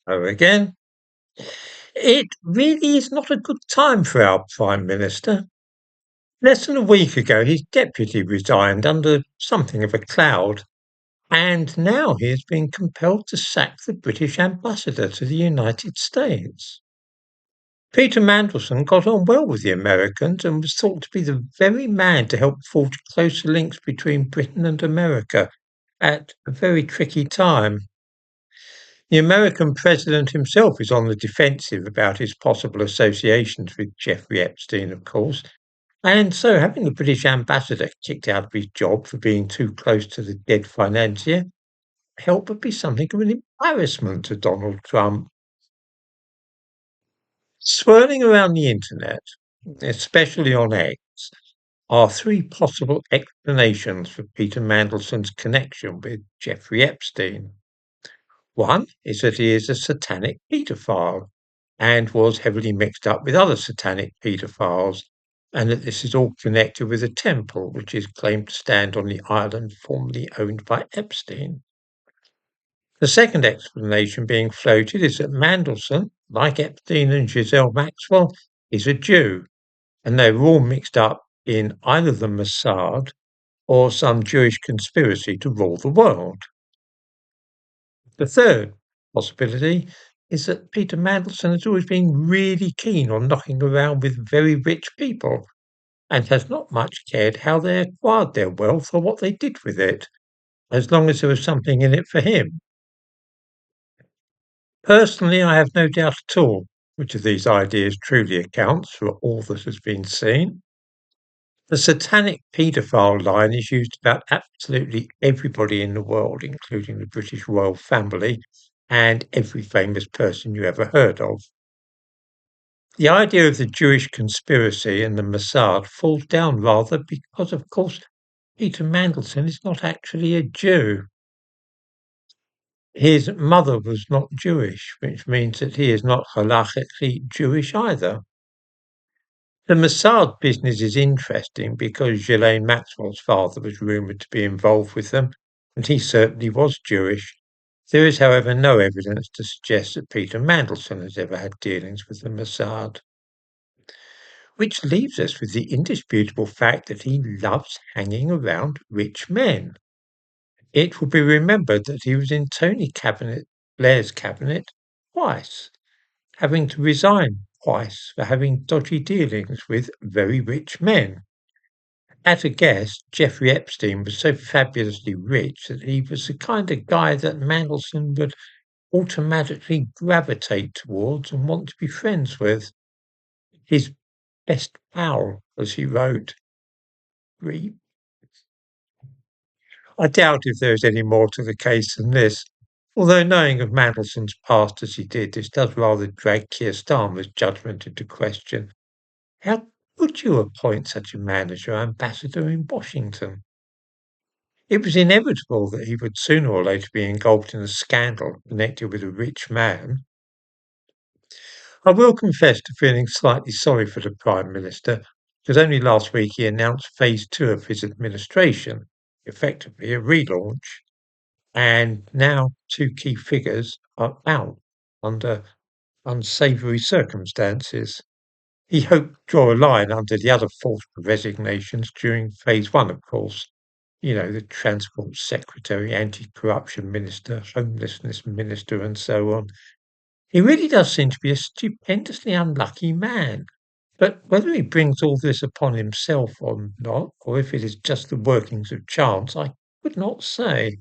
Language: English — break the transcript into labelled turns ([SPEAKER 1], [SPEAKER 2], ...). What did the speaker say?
[SPEAKER 1] Hello again. It really is not a good time for our Prime Minister. Less than a week ago, his deputy resigned under something of a cloud, and now he has been compelled to sack the British ambassador to the United States. Peter Mandelson got on well with the Americans and was thought to be the very man to help forge closer links between Britain and America at a very tricky time. The American president himself is on the defensive about his possible associations with Jeffrey Epstein, of course, and so having the British ambassador kicked out of his job for being too close to the dead financier helped but be something of an embarrassment to Donald Trump. Swirling around the internet, especially on X, are three possible explanations for Peter Mandelson's connection with Jeffrey Epstein. One is that he is a satanic paedophile and was heavily mixed up with other satanic paedophiles, and that this is all connected with a temple which is claimed to stand on the island formerly owned by Epstein. The second explanation being floated is that Mandelson, like Epstein and Giselle Maxwell, is a Jew, and they were all mixed up in either the Mossad or some Jewish conspiracy to rule the world. The third possibility is that Peter Mandelson has always been really keen on knocking around with very rich people and has not much cared how they acquired their wealth or what they did with it, as long as there was something in it for him. Personally, I have no doubt at all which of these ideas truly accounts for all that has been seen. The satanic paedophile line is used about absolutely everybody in the world, including the British royal family and every famous person you ever heard of. The idea of the Jewish conspiracy and the Mossad falls down rather because, of course, Peter Mandelson is not actually a Jew. His mother was not Jewish, which means that he is not halachically Jewish either. The Mossad business is interesting because Ghislaine Maxwell's father was rumoured to be involved with them, and he certainly was Jewish. There is, however, no evidence to suggest that Peter Mandelson has ever had dealings with the Mossad. Which leaves us with the indisputable fact that he loves hanging around rich men. It will be remembered that he was in Blair's cabinet twice, having to resign twice for having dodgy dealings with very rich men. At a guess, Jeffrey Epstein was so fabulously rich that he was the kind of guy that Mandelson would automatically gravitate towards and want to be friends with. His best pal, as he wrote. I doubt if there is any more to the case than this, although knowing of Mandelson's past as he did, this does rather drag Keir Starmer's judgment into question. How could you appoint such a man as your ambassador in Washington? It was inevitable that he would sooner or later be engulfed in a scandal connected with a rich man. I will confess to feeling slightly sorry for the Prime Minister, because only last week he announced phase 2 of his administration, effectively a relaunch, and now two key figures are out under unsavoury circumstances. He hoped to draw a line under the other forced resignations during phase 1, of course. You know, the Transport Secretary, Anti-Corruption Minister, Homelessness Minister, and so on. He really does seem to be a stupendously unlucky man. But whether he brings all this upon himself or not, or if it is just the workings of chance, I could not say.